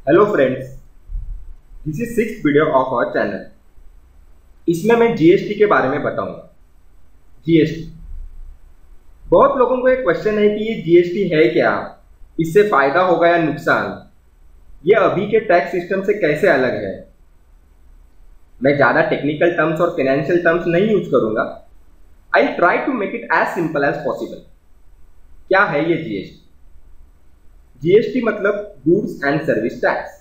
Hello friends, this is sixth video of our channel. इसमें मैं GST के बारे में बताऊंगा। जीएसटी, बहुत लोगों को एक क्वेश्चन है कि ये जीएसटी है क्या, इससे फायदा होगा या नुकसान, ये अभी के टैक्स सिस्टम से कैसे अलग है। मैं ज़्यादा टेक्निकल टर्म्स और फाइनेंशियल टर्म्स नहीं यूज करूंगा। I try to make it as simple as possible. क्या है ये जीएसटी? जीएसटी मतलब goods and service tax.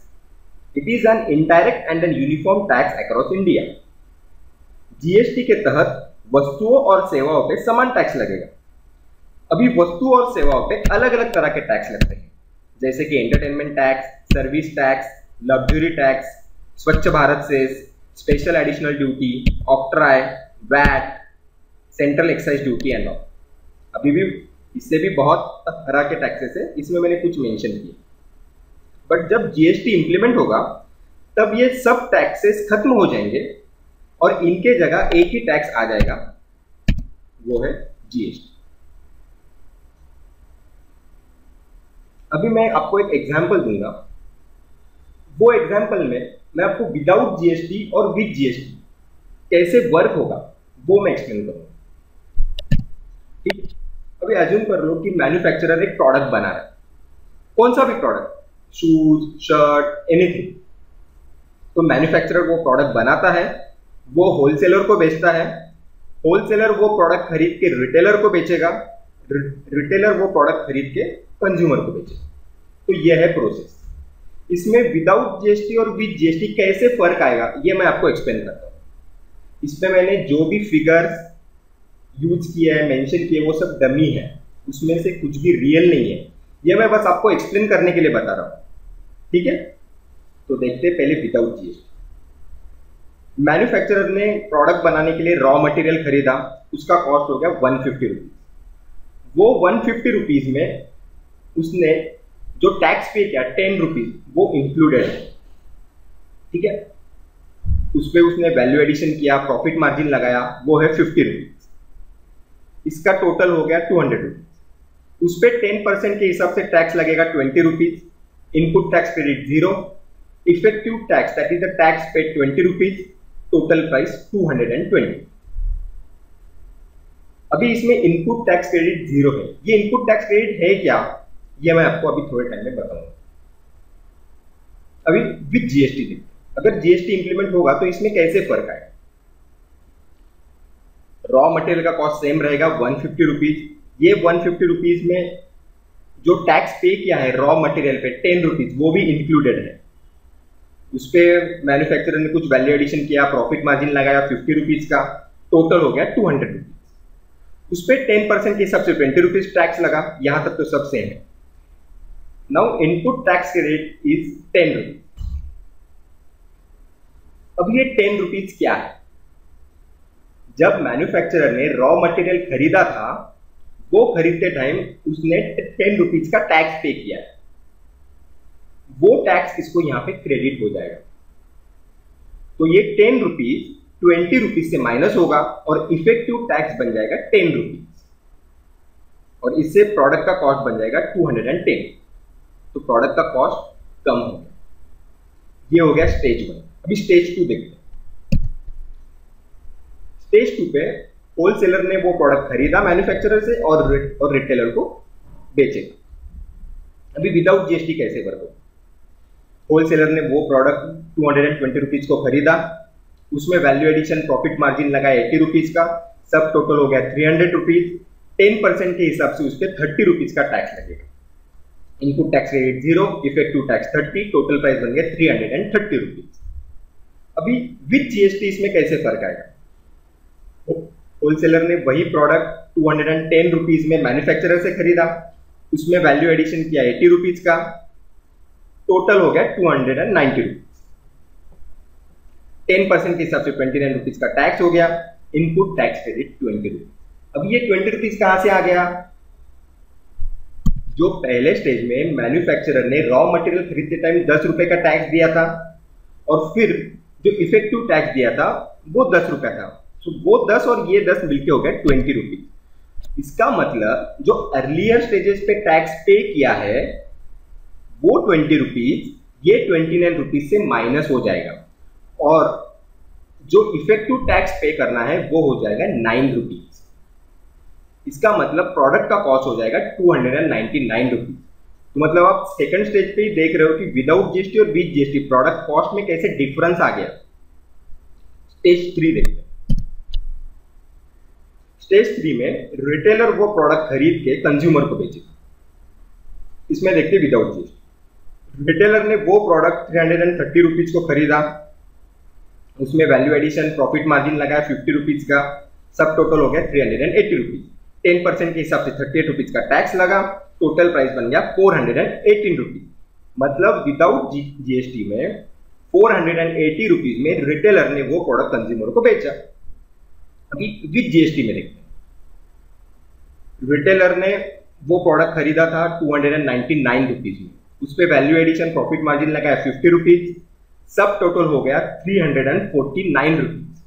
It is an indirect and an uniform tax across India. GST के तहत वस्तुओं और सेवाओं पे समान टैक्स लगेगा। अभी वस्तु और सेवाओं पे अलग अलग तरह के टैक्स लगते हैं, जैसे कि entertainment tax, service tax, luxury tax, Swachh Bharat cess, special additional duty, octroi, VAT, central excise duty and all. अभी भी इससे भी बहुत तरह के टैक्सेस है, इसमें मैंने कुछ मेंशन किए। बट जब जीएसटी इंप्लीमेंट होगा तब ये सब टैक्सेस खत्म हो जाएंगे और इनके जगह एक ही टैक्स आ जाएगा, वो है जीएसटी। अभी मैं आपको एक एग्जांपल दूंगा। वो एग्जांपल में मैं आपको विदाउट जीएसटी और विद जीएसटी कैसे वर्क होगा वो मैं एक्सप्लेन करूंगा। ठीक, अभी अज्यूम कर लो कि मैन्युफैक्चरर एक प्रोडक्ट बना रहा है, कौन सा भी प्रोडक्ट, शूज, शर्ट, एनीथिंग। तो मैन्युफैक्चरर वो प्रोडक्ट बनाता है, वो होलसेलर को बेचता है, होलसेलर वो प्रोडक्ट खरीद के रिटेलर को बेचेगा, रिटेलर वो प्रोडक्ट खरीद के कंज्यूमर को बेचेगा। तो यह है प्रोसेस। इसमें विदाउट जीएसटी और विद जीएसटी कैसे फर्क आएगा ये मैं आपको एक्सप्लेन करता हूँ। इसमें मैंने जो भी फिगर्स यूज किया है, मेंशन किए, वो सब डमी है, उसमें से कुछ भी रियल नहीं है। ये मैं बस आपको एक्सप्लेन करने के लिए बता रहा हूं, ठीक है। तो देखते हैं पहले विदाउट जीएसटी। मैन्युफैक्चरर ने प्रोडक्ट बनाने के लिए रॉ मटेरियल खरीदा, उसका कॉस्ट हो गया 150 रुपीज। वो 150 रुपीज में उसने जो टैक्स पे किया 10 रुपीज, वो इंक्लूडेड है, ठीक है। उस पर उसने वैल्यू एडिशन किया, प्रॉफिट मार्जिन लगाया, वो है 50 रुपीज। इसका टोटल हो गया 200 रुपीज। उस पर 10% के हिसाब से टैक्स लगेगा 20 rupees. Input tax credit 0, effective tax that is the tax paid 20 rupees, total price 220। अभी इसमें इनपुट टैक्स क्रेडिट 0 है। ये इनपुट टैक्स क्रेडिट है क्या, ये मैं आपको अभी थोड़े टाइम में बताऊंगा। अभी विद जीएसटी देखते हैं। अगर जीएसटी इंप्लीमेंट होगा तो इसमें कैसे फर्क आएगा। रॉ मटेरियल का कॉस्ट सेम रहेगा 150 रुपीज। ये 150 रुपीज में जो टैक्स पे किया है रॉ मटेरियल पे 10 रुपीज, वो भी इंक्लूडेड है। उस पर मैन्युफैक्चरर ने कुछ वैल्यू एडिशन किया, प्रॉफिट मार्जिन लगाया 50 रुपीज का, टोटल हो गया 200 रुपीज। उस पर 10% के हिसाब से 20 रुपीज टैक्स लगा। यहां तक तो सब सेम है। Now input tax rate is 10 rupees. अब ये 10 रुपीज क्या है? जब मैन्युफैक्चरर ने रॉ मटेरियल खरीदा था, वो खरीदते टाइम उसने 10 रुपीज का टैक्स पे किया है। वो टैक्स इसको यहां पे क्रेडिट हो जाएगा। तो ये 10 रुपीज 20 रुपीज से माइनस होगा और इफेक्टिव टैक्स बन जाएगा 10 रुपीज, और इससे प्रोडक्ट का कॉस्ट बन जाएगा 210। तो प्रोडक्ट का कॉस्ट कम हो गया। ये हो गया स्टेज 1। अभी स्टेज 2 देखते हैं। स्टेज 2 पे होलसेलर ने वो प्रोडक्ट खरीदा मैन्युफैक्चरर से और रिटेलर को बेचेगा। अभी विदाउट जीएसटी कैसे वर्क होगा। होलसेलर ने वो प्रोडक्ट 220 रुपीज को खरीदा, उसमें वैल्यू एडिशन, प्रॉफिट मार्जिन लगाया 80 रुपीज का, सब टोटल हो गया 300 रुपीज। 10% के हिसाब से उस पर 30 रुपीज का टैक्स लगेगा। Input tax rate 0, effective tax 30, total price बन गया 330 रुपीज। अभी विद जीएसटी इसमें कैसे फर्क आएगा। होलसेलर ने वही प्रोडक्ट 210 रुपीज में मैन्युफैक्चरर से खरीदा, उसमें वैल्यू एडिशन किया 80 रुपीज का, टोटल हो गया 290 रुपीज। 10% के हिसाब से 29 रुपीज का टैक्स हो गया। Input tax credit 20 rupees. अब ये 20 रुपीज कहां से आ गया। जो पहले स्टेज में मैन्युफैक्चरर ने रॉ मटेरियल खरीदते टाइम 10 रुपए का टैक्स दिया था, और फिर जो इफेक्टिव टैक्स दिया था वो 10 रुपया था। तो वो 10 और ये 10 मिलके हो गया 20 रुपीज। इसका मतलब जो अर्लियर स्टेजेस पे टैक्स पे किया है वो 20 रुपीज, ये 29 रुपीज से माइनस हो जाएगा और जो इफेक्टिव टैक्स पे करना है वो हो जाएगा 9 रुपीज। इसका मतलब प्रोडक्ट का कॉस्ट हो जाएगा 299 रुपीज। तो मतलब आप सेकंड स्टेज पे ही देख रहे हो कि विदाउट जीएसटी और विद जीएसटी प्रोडक्ट कॉस्ट में कैसे डिफरेंस आ गया। स्टेज 3 देखते हैं। स्टेज 3 में रिटेलर वो प्रोडक्ट खरीद के कंज्यूमर को बेचेगा। इसमें देखते हैं विदाउट जीएसटी। रिटेलर ने वो प्रोडक्ट 330 रुपीज को खरीदा, उसमें वैल्यू एडिशन प्रॉफिट मार्जिन लगाया 50 रुपीज का, सब टोटल हो गया 380 रुपीज। 10% के हिसाब से 38 रुपीज का टैक्स लगा, टोटल प्राइस बन गया 418 रुपीज। मतलब विदाउट जीएसटी में 480 रुपीज में रिटेलर ने वो प्रोडक्ट कंज्यूमर को बेचा। अभी विद जीएसटी में देखते हैं। रिटेलर ने वो प्रोडक्ट खरीदा था 299 रुपीज में, उस पर वैल्यू एडिशन प्रॉफिट मार्जिन लगाया 50 रुपीज, सब टोटल हो गया 349 रुपीज।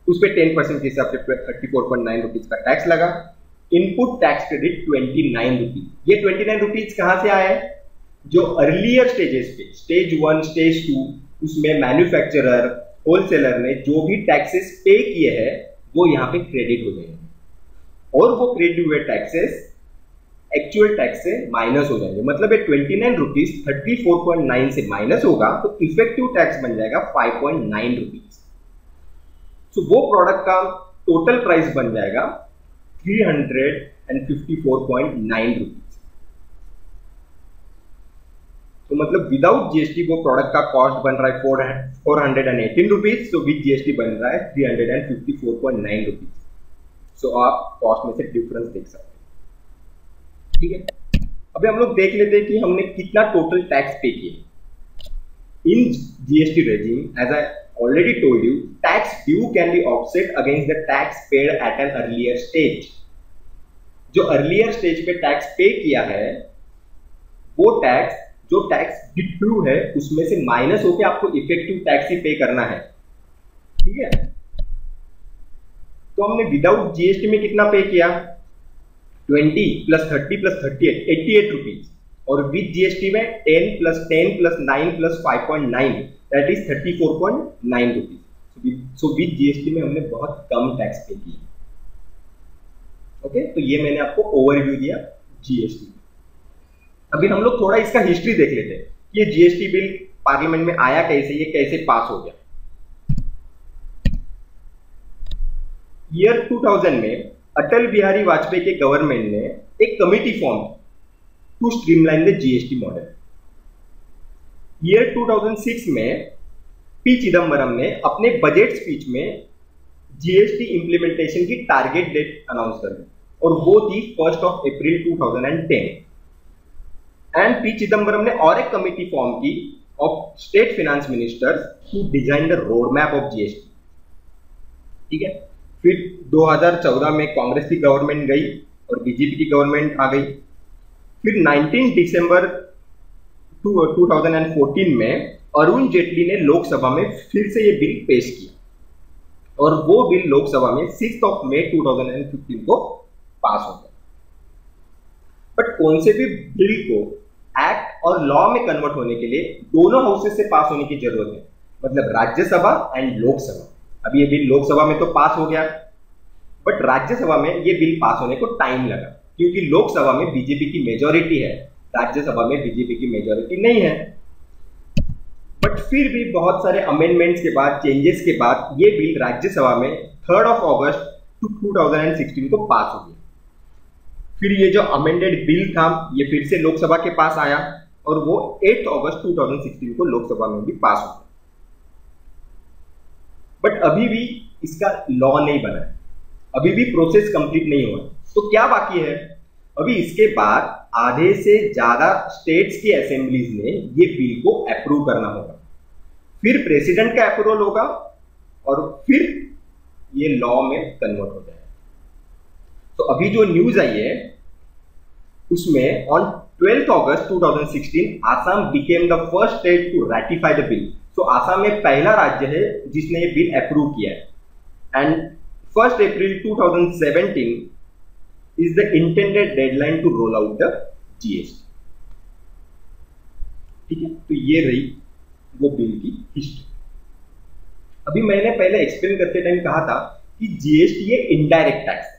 उस पर 10% के हिसाब से 34.9 रुपीज का टैक्स लगा, इनपुट टैक्स क्रेडिट 29 रुपीज। ये 29 रुपीज कहां से आया है? जो अर्लियर स्टेजेस पे स्टेज 1 स्टेज 2 उसमें मैन्युफैक्चरर होलसेलर ने जो भी टैक्सेस पे किए हैं वो यहाँ पे क्रेडिट हो जाएंगे और वो क्रेडिट हुए टैक्सेस एक्चुअल टैक्स से माइनस हो जाएंगे। मतलब ये 29 रुपीज 34.9 से माइनस होगा तो इफेक्टिव टैक्स बन जाएगा 5.9 रुपीज। तो वो प्रोडक्ट का टोटल प्राइस बन जाएगा 354.9 रुपीज। तो मतलब विदाउट जीएसटी वो प्रोडक्ट का कॉस्ट बन रहा है 418 रुपीज, तो विद जीएसटी बन रहा है 354.9 रुपीज। सो आप कॉस्ट में से डिफरेंस देख सकते हैं। ठीक है, अभी हम लोग देख लेते हैं कि हमने कितना टोटल टैक्स पे किया। In GST regime, as I already told you, tax due can be offset against the tax paid at an earlier stage. जो अर्लियर स्टेज पे टैक्स पे किया है वो टैक्स, जो टैक्स ड्यू है उसमें से माइनस होकर आपको इफेक्टिव टैक्स ही पे करना है। ठीक है, तो हमने विदाउट जीएसटी में कितना पे किया? 20 प्लस 30 प्लस 88 रुपीज, और विद जीएसटी में 10 plus 10 plus 9 plus 5.9 that is 34.9 rupees. So with GST में हमने बहुत कम टैक्स पे किया। ओके, तो ये मैंने आपको ओवरव्यू दिया जीएसटी। अभी हम लोग थोड़ा इसका हिस्ट्री देख लेते हैं। ये जीएसटी बिल पार्लियामेंट में आया कैसे, ये कैसे पास हो गया। ईयर 2000 में अटल बिहारी वाजपेयी के गवर्नमेंट ने एक committee form to streamline the GST model. Year 2006 में पी चिदम्बरम ने अपने बजट स्पीच में जीएसटी इंप्लीमेंटेशन की टारगेट डेट अनाउंस कर दी और वो थी 1 अप्रैल 2010। एंड पी चिदम्बरम ने और एक कमिटी फॉर्म की of state finance ministers to design the road map of GST. ठीक है, फिर 2014 में कांग्रेस की गवर्नमेंट गई और बीजेपी की गवर्नमेंट आ गई। फिर 19 दिसंबर 2014 में अरुण जेटली ने लोकसभा में फिर से ये बिल पेश किया और वो बिल लोकसभा में 6 मई 2015 को पास हो गया। बट कौन से भी बिल को एक्ट और लॉ में कन्वर्ट होने के लिए दोनों हाउसेस से पास होने की जरूरत है, मतलब राज्यसभा एंड लोकसभा। अभी ये बिल लोकसभा में तो पास हो गया, बट राज्यसभा में ये बिल पास होने को टाइम लगा क्योंकि लोकसभा में बीजेपी की मेजॉरिटी है, राज्यसभा में बीजेपी की मेजॉरिटी नहीं है। बट फिर भी बहुत सारे अमेंडमेंट्स के बाद, चेंजेस के बाद ये बिल राज्यसभा में 3 अगस्त 2016 को पास हो गया। फिर ये जो अमेंडेड बिल था ये फिर से लोकसभा के पास आया और वो 8 अगस्त 2016 को लोकसभा में भी पास हो गया। बट अभी भी इसका लॉ नहीं बना है, अभी भी प्रोसेस कंप्लीट नहीं हुआ। तो क्या बाकी है? अभी इसके बाद आधे से ज्यादा स्टेट्स की असेंबलीज ने ये बिल को अप्रूव करना होगा, फिर प्रेसिडेंट का अप्रूवल होगा और फिर ये लॉ में कन्वर्ट हो जाएगा। तो अभी जो न्यूज आई है उसमें on 12 August 2016 Assam became the first state to ratify the bill. तो आसाम में पहला राज्य है जिसने ये बिल अप्रूव किया है। And 1 April 2017 is the intended deadline to roll out the GST. ठीक है, तो ये रही वो बिल की हिस्ट्री। अभी मैंने पहले एक्सप्लेन करते टाइम कहा था कि जीएसटी ये इनडायरेक्ट टैक्स है।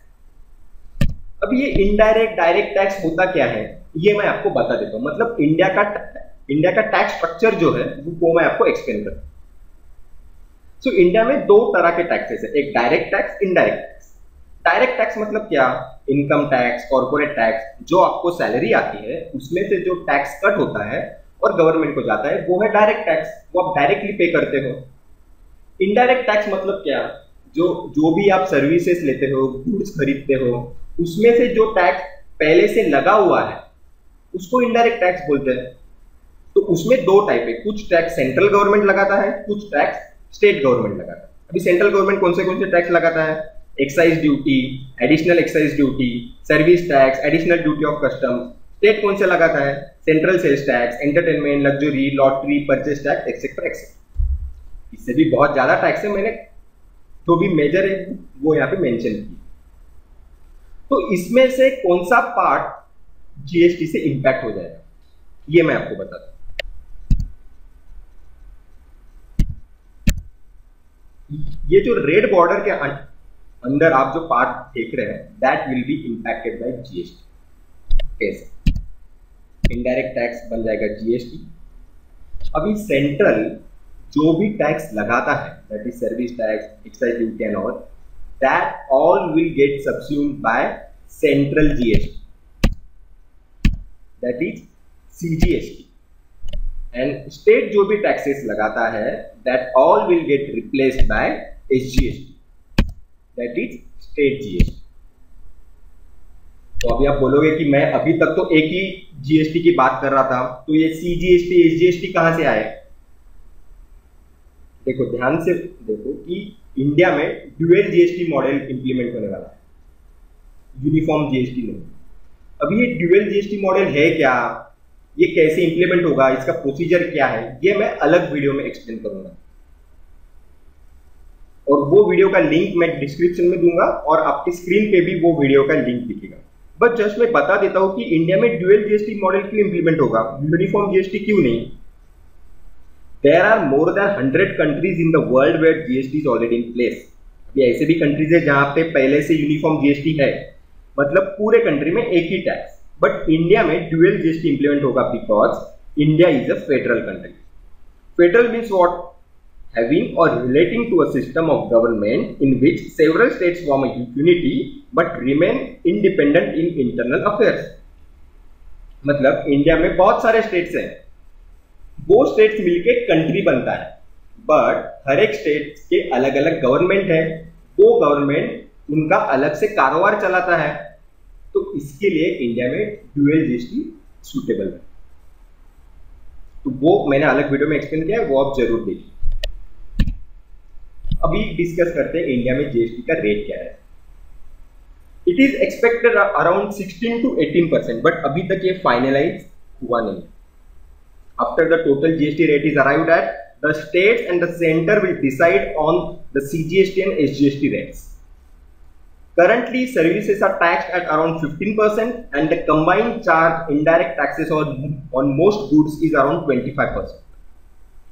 अब ये इनडायरेक्ट डायरेक्ट टैक्स होता क्या है ये मैं आपको बता देता हूं। मतलब इंडिया का टैक्स स्ट्रक्चर जो है वो मैं आपको एक्सप्लेन करता हूं। सो इंडिया में दो तरह के टैक्सेस है, एक direct tax, indirect tax. Direct tax मतलब क्या, इनकम टैक्स, कॉर्पोरेट टैक्स, जो आपको सैलरी आती है उसमें से जो टैक्स कट होता है और गवर्नमेंट को जाता है वो है डायरेक्ट टैक्स, वो आप डायरेक्टली पे करते हो। इनडायरेक्ट टैक्स मतलब क्या, जो भी आप सर्विसेज लेते हो, गुड्स खरीदते हो, उसमें से जो टैक्स पहले से लगा हुआ है उसको इनडायरेक्ट टैक्स बोलते हैं। तो उसमें दो टाइप है, कुछ टैक्स सेंट्रल गवर्नमेंट लगाता है, कुछ टैक्स स्टेट गवर्नमेंट लगाता है। अभी सेंट्रल गवर्नमेंट कौन से टैक्स लगाता है, excise duty, additional excise duty, service tax, additional duty of custom. State कौन से लगाता है, central sales tax, entertainment, luxury, lottery, purchase tax, etcetera etcetera. इससे भी बहुत ज्यादा टैक्स है, मैंने जो भी मेजर है वो यहाँ पे मेंशन किया। तो इसमें से कौन सा पार्ट जीएसटी से इंपैक्ट हो जाएगा ये मैं आपको बताता हूं। ये जो रेड बॉर्डर के अंदर आप जो पार्ट देख रहे हैं that will be impacted by GST. कैसे, इनडायरेक्ट टैक्स बन जाएगा जीएसटी। अभी सेंट्रल जो भी टैक्स लगाता है that is service tax, excise duty and all, that all will get subsumed by central GST, that is CGST. And state जो भी टैक्सेस लगाता है that all will get replaced by SGST, that is state GST. तो अभी आप बोलोगे कि मैं अभी तक तो एक ही जीएसटी की बात कर रहा था, तो ये सीजीएसटी एसजीएसटी कहां से आए। देखो ध्यान से देखो कि इंडिया में ड्यूअल जीएसटी मॉडल इंप्लीमेंट होने वाला है, यूनिफॉर्म जीएसटी नहीं। अभी ये ड्यूअल जीएसटी मॉडल है क्या, ये कैसे इंप्लीमेंट होगा, इसका प्रोसीजर क्या है, ये मैं अलग वीडियो में एक्सप्लेन करूंगा और वो वीडियो का लिंक मैं डिस्क्रिप्शन में दूंगा और आपकी स्क्रीन पे भी वो वीडियो का लिंक दिखेगा। बट जस्ट मैं बता देता हूं कि इंडिया में ड्यूअल जीएसटी मॉडल क्यों इंप्लीमेंट होगा, यूनिफॉर्म जीएसटी क्यों नहीं। There are more than 100 countries in the world where GST is already in place. ये ऐसे भी कंट्रीज है जहां पे पहले से यूनिफॉर्म जीएसटी है, मतलब पूरे कंट्री में एक ही टैक्स। बट इंडिया में ड्यूअल जीएसटी इंप्लीमेंट होगा because India is a federal country. Federal means what, having or relating to a system of government in which several states form a unity but remain independent in internal affairs. मतलब India में बहुत सारे states हैं, वो states मिलके country बनता है, but हर एक स्टेट के अलग अलग गवर्नमेंट है, वो गवर्नमेंट उनका अलग से कारोबार चलाता है। तो इसके लिए इंडिया में ड्यूअल जीएसटी सूटेबल है। तो वो मैंने अलग वीडियो में एक्सप्लेन किया है, वो आप जरूर देखिए। अभी डिस्कस करते हैं इंडिया में जीएसटी का रेट क्या है। It is expected around 16 to 18%, but अभी तक ये फाइनलाइज हुआ नहीं। After the total GST rate is arrived at, the states and the center will decide on the CGST and SGST rates. Currently, services are taxed at around 15% and the combined charge indirect taxes on most goods is around 25%.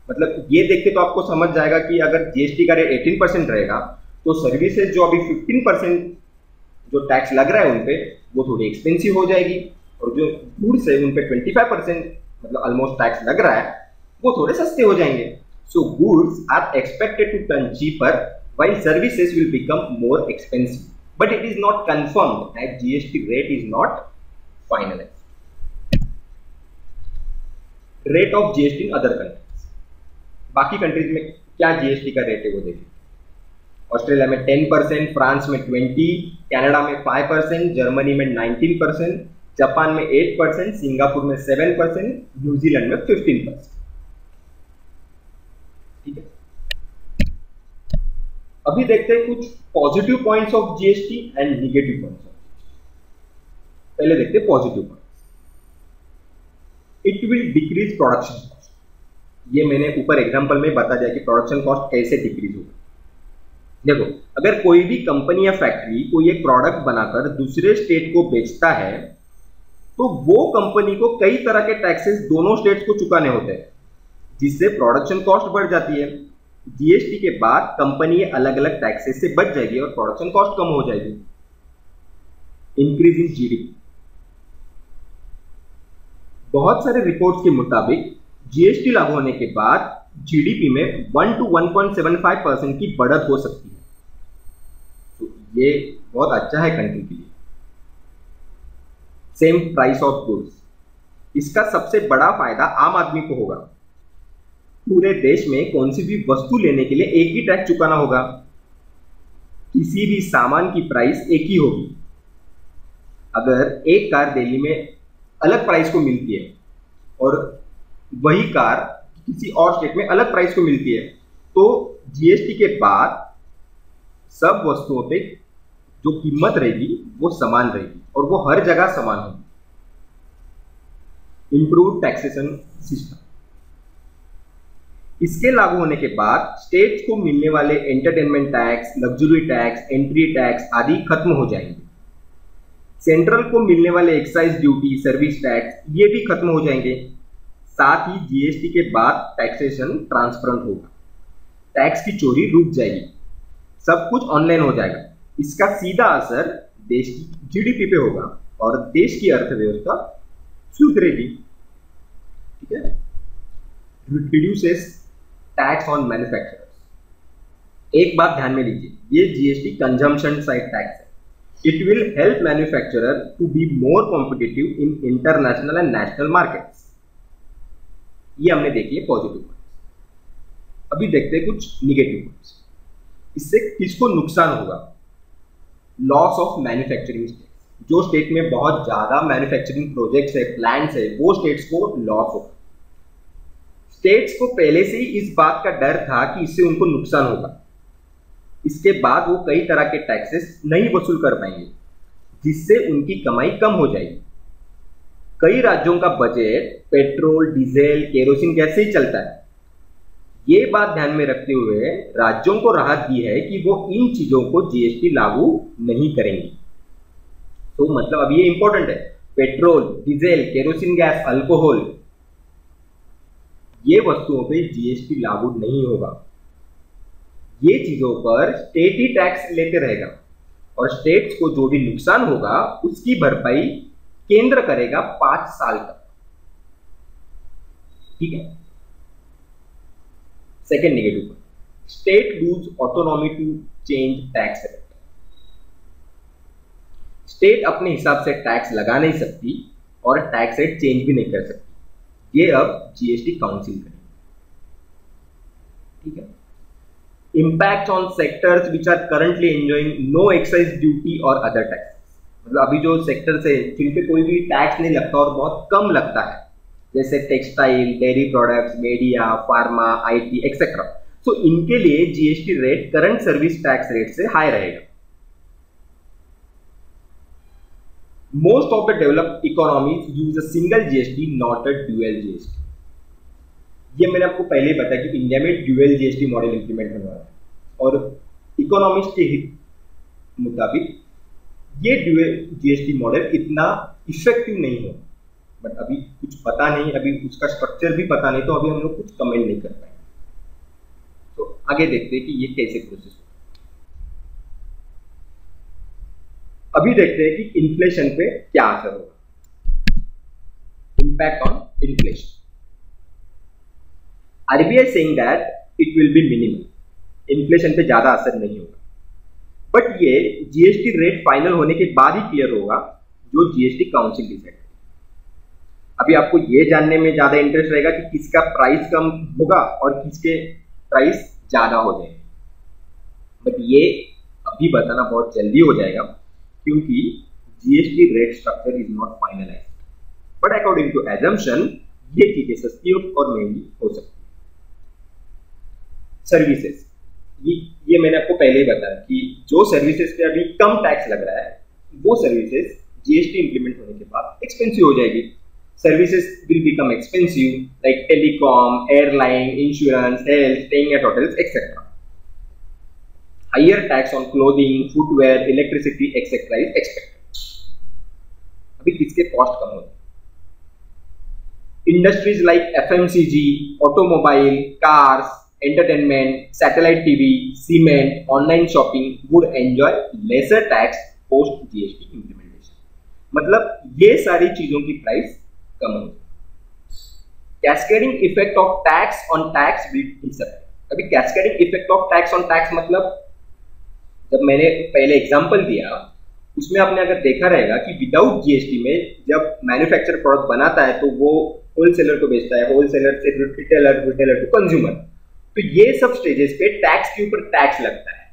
मतलब ये देख के तो आपको समझ जाएगा कि अगर जीएसटी का रेट 18% रहेगा तो सर्विसेज जो अभी 15% जो टैक्स लग रहा है उनपे वो थोड़ी एक्सपेंसिव हो जाएगी, और जो गुड्स है उनपे 25% मतलब ऑलमोस्ट टैक्स लग रहा है वो थोड़े सस्ते हो जाएंगे। So goods are expected to turn cheaper while services will become more expensive, but it is not confirmed as GST rate is not finalised. Rate of GST in other countries, बाकी countries में क्या GST का rate है वो देखिए। Australia में 10%, France में 20%, Canada में 5%, जर्मनी में 19%, जापान में 8%, सिंगापुर में 7%, न्यूजीलैंड में 15%। ठीक है, अभी देखते हैं कुछ positive points of GST and negative points of GST. पहले देखते हैं positive points. It will decrease production cost. ये मैंने ऊपर एग्जांपल में बता दिया कि प्रोडक्शन कॉस्ट कैसे डिक्रीज होगा। देखो, अगर कोई भी कंपनी या फैक्ट्री कोई एक प्रोडक्ट बनाकर दूसरे स्टेट को बेचता है तो वो कंपनी को कई तरह के टैक्सेस दोनों स्टेट्स को चुकाने होते हैं, जिससे प्रोडक्शन कॉस्ट बढ़ जाती है। जीएसटी के बाद कंपनी अलग अलग टैक्सेस से बच जाएगी और प्रोडक्शन कॉस्ट कम हो जाएगी। Increase in GDP. बहुत सारे रिपोर्ट्स के मुताबिक जीएसटी लागू होने के बाद जीडीपी में 1 to 1.75% की बढ़त हो सकती है। तो ये बहुत अच्छा है कंट्री के लिए। Same price of goods. इसका सबसे बड़ा फायदा आम आदमी को होगा। पूरे देश में कौन सी भी वस्तु लेने के लिए एक ही टैक्स चुकाना होगा। किसी भी सामान की प्राइस एक ही होगी। अगर एक कार दिल्ली में अलग प्राइस को मिलती है और वही कार किसी और स्टेट में अलग प्राइस को मिलती है, तो जीएसटी के बाद सब वस्तुओं पे जो कीमत रहेगी वो समान रहेगी और वो हर जगह समान होगी। Improve taxation system. इसके लागू होने के बाद स्टेट्स को मिलने वाले entertainment tax, luxury tax, entry tax आदि खत्म हो जाएंगे। सेंट्रल को मिलने वाले एक्साइज ड्यूटी, सर्विस टैक्स ये भी खत्म हो जाएंगे। साथ ही जीएसटी के बाद टैक्सेशन ट्रांसपेरेंट होगा। टैक्स की चोरी रुक जाएगी। सब कुछ ऑनलाइन हो जाएगा। इसका सीधा असर देश की जीडीपी पे होगा और देश की अर्थव्यवस्था सुधरेगी। ठीक है। Reduces tax on manufacturers. एक बात ध्यान में लीजिए, ये जीएसटी कंजम्पशन साइड टैक्स है। It will help manufacturer to be more competitive in international and national markets. ये हमने देखी है पॉजिटिव पॉइंट्स। अभी देखते हैं कुछ निगेटिव पॉइंट्स। इससे किसको नुकसान होगा? Loss of manufacturing states. जो स्टेट में बहुत ज्यादा मैन्युफैक्चरिंग प्रोजेक्ट्स है, प्लांट्स है, वो स्टेट्स को लॉस होगा। स्टेट्स को पहले से ही इस बात का डर था कि इससे उनको नुकसान होगा। इसके बाद वो कई तरह के टैक्सेस नहीं वसूल कर पाएंगे, जिससे उनकी कमाई कम हो जाएगी। कई राज्यों का budget petrol, diesel, kerosene gas से ही चलता है। ये बात ध्यान में रखते हुए राज्यों को राहत दी है कि वो इन चीजों को जीएसटी लागू नहीं करेंगे। तो मतलब अब ये इंपॉर्टेंट है, petrol, diesel, kerosene gas, alcohol, ये वस्तुओं पे जीएसटी लागू नहीं होगा। ये चीजों पर स्टेट ही टैक्स लेते रहेगा और स्टेट्स को जो भी नुकसान होगा उसकी भरपाई केंद्र करेगा 5 साल तक। ठीक है। Second negative, state lose autonomy to change tax rate. State अपने हिसाब से टैक्स लगा नहीं सकती और टैक्स रेट चेंज भी नहीं कर सकती। ये अब जीएसटी काउंसिल करेगी। ठीक है। Impact on sectors which are currently enjoying no excise duty और अदर टैक्स। मतलब अभी जो सेक्टर्स है जिन पे कोई भी टैक्स नहीं लगता और बहुत कम लगता है, जैसे textile, dairy products, media, pharma, IT etcetera, तो इनके लिए GST rate current service tax rate से हाई रहेगा। Most of the developed economies use a single GST, not a dual GST. ये मैंने आपको पहले ही बताया कि इंडिया में ड्यूअल जीएसटी मॉडल इंप्लीमेंट होने वाला है और इकोनॉमिस्ट के हित मुताबिक ये ड्यूअल जीएसटी मॉडल इतना इफेक्टिव नहीं है। बट अभी कुछ पता नहीं, अभी उसका स्ट्रक्चर भी पता नहीं, तो अभी हम लोग कुछ कमेंट नहीं कर पाएंगे। तो आगे देखते हैं कि ये कैसे प्रोसेस होता है। अभी देखते हैं कि इन्फ्लेशन पे क्या असर होगा। Impact on inflation. RBI saying that it will be minimal. Inflation पे ज्यादा असर नहीं होगा, बट ये जीएसटी रेट फाइनल होने के बाद ही क्लियर होगा, जो जीएसटी काउंसिल डिसाइड करेगी। अभी आपको ये जानने में ज्यादा इंटरेस्ट रहेगा कि किसका प्राइस कम होगा और किसके प्राइस ज्यादा हो जाएंगे, बट ये अभी बताना बहुत जल्दी हो जाएगा क्योंकि GST rate structure is not finalised. But according to assumption ये चीजें सस्ती और महंगी हो सकती है। सर्विसेज, ये मैंने आपको पहले ही बताया कि जो सर्विसेज पे अभी कम टैक्स लग रहा है वो सर्विसेज जीएसटी इंप्लीमेंट होने के बाद एक्सपेंसिव हो जाएगी। Services will become expensive like telecom, airline, insurance, health, staying at hotels etcetera. Higher tax on clothing, footwear, electricity etcetera is expected. अभी किसके कॉस्ट कम होते हैं? Industries like FMCG, automobile, cars, entertainment, satellite TV, cement, online shopping would enjoy lesser tax post GST implementation. मतलब ये सारी चीजों की प्राइस कम होगी। Cascading effect of tax on tax will disappear. अभी cascading effect of tax on tax मतलब जब मैंने पहले एग्जांपल दिया उसमें आपने अगर देखा रहेगा कि विदाउट जीएसटी में जब मैन्युफैक्चर प्रोडक्ट बनाता है तो वो होलसेलर को बेचता है, होलसेलर से रिटेलर, रिटेलर टू कंज्यूमर। तो ये सब स्टेजेस पे टैक्स के ऊपर टैक्स लगता है,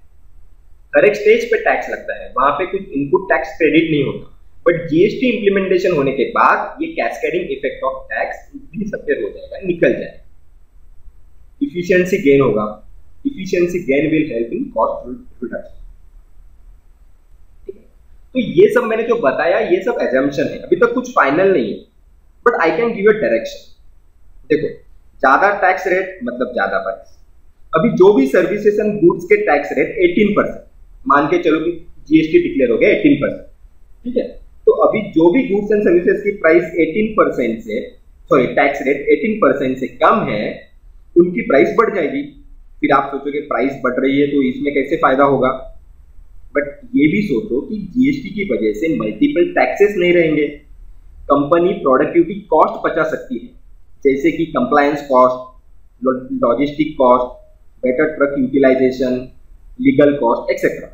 हर एक स्टेज पे टैक्स लगता है, वहां पे कुछ इनपुट टैक्स क्रेडिट नहीं होता। बट जीएसटी इंप्लीमेंटेशन होने के बाद ये cascading effect of tax disappear हो जाएगा, निकल जाएगा, इफिशिएंसी गेन होगा। Efficiency gain will help in cost reduction. तो ये सब मैंने जो बताया ये सब एजम्पशन है, अभी तक कुछ फाइनल नहीं है, but I can give a direction. देखो, ज्यादा टैक्स रेट मतलब ज्यादा प्राइस। अभी जो भी सर्विसेज एंड गुड्स के टैक्स रेट 18%, मान के चलो कि जीएसटी डिक्लेयर हो गया 18%, ठीक है। तो अभी जो भी गुड्स एंड सर्विसेज की प्राइस 18% से, सॉरी टैक्स रेट 18% से कम है, उनकी प्राइस बढ़ जाएगी। फिर आप सोचोगे प्राइस बढ़ रही है तो इसमें कैसे फायदा होगा, बट ये भी सोचो कि जीएसटी की वजह से मल्टीपल टैक्सेस नहीं रहेंगे, कंपनी प्रोडक्टिविटी कॉस्ट बचा सकती है, जैसे कि compliance cost, logistic cost, better truck utilisation, legal cost etcetera.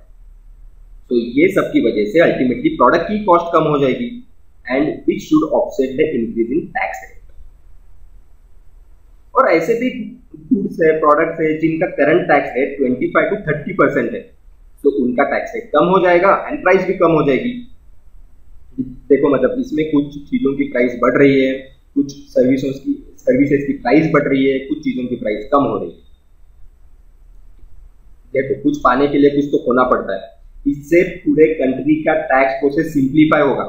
तो ये सब की वजह से अल्टीमेटली प्रोडक्ट की कॉस्ट कम हो जाएगी and which should offset the increase in tax rate. और ऐसे भी गुड्स है, प्रोडक्ट्स है जिनका करंट टैक्स रेट 25 to 30% है, तो उनका टैक्स रेट कम हो जाएगा एंड प्राइस भी कम हो जाएगी। देखो मतलब इसमें कुछ चीजों की प्राइस बढ़ रही है, कुछ सर्विसेज की प्राइस बढ़ रही है, कुछ चीजों की प्राइस कम हो रही है। देखो कुछ पाने के लिए कुछ तो खोना पड़ता है, इससे पूरे कंट्री का टैक्स प्रोसेस सिंप्लीफाई होगा,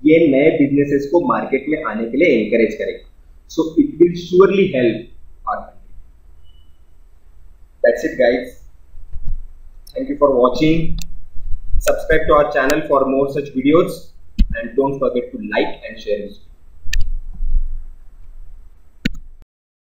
ये नए बिजनेसेस को मार्केट में आने के लिए एनकरेज करेगा। So it will surely help our country. That's it guys, thank you for watching. Subscribe to our channel for more such videos and don't forget to like and share this video.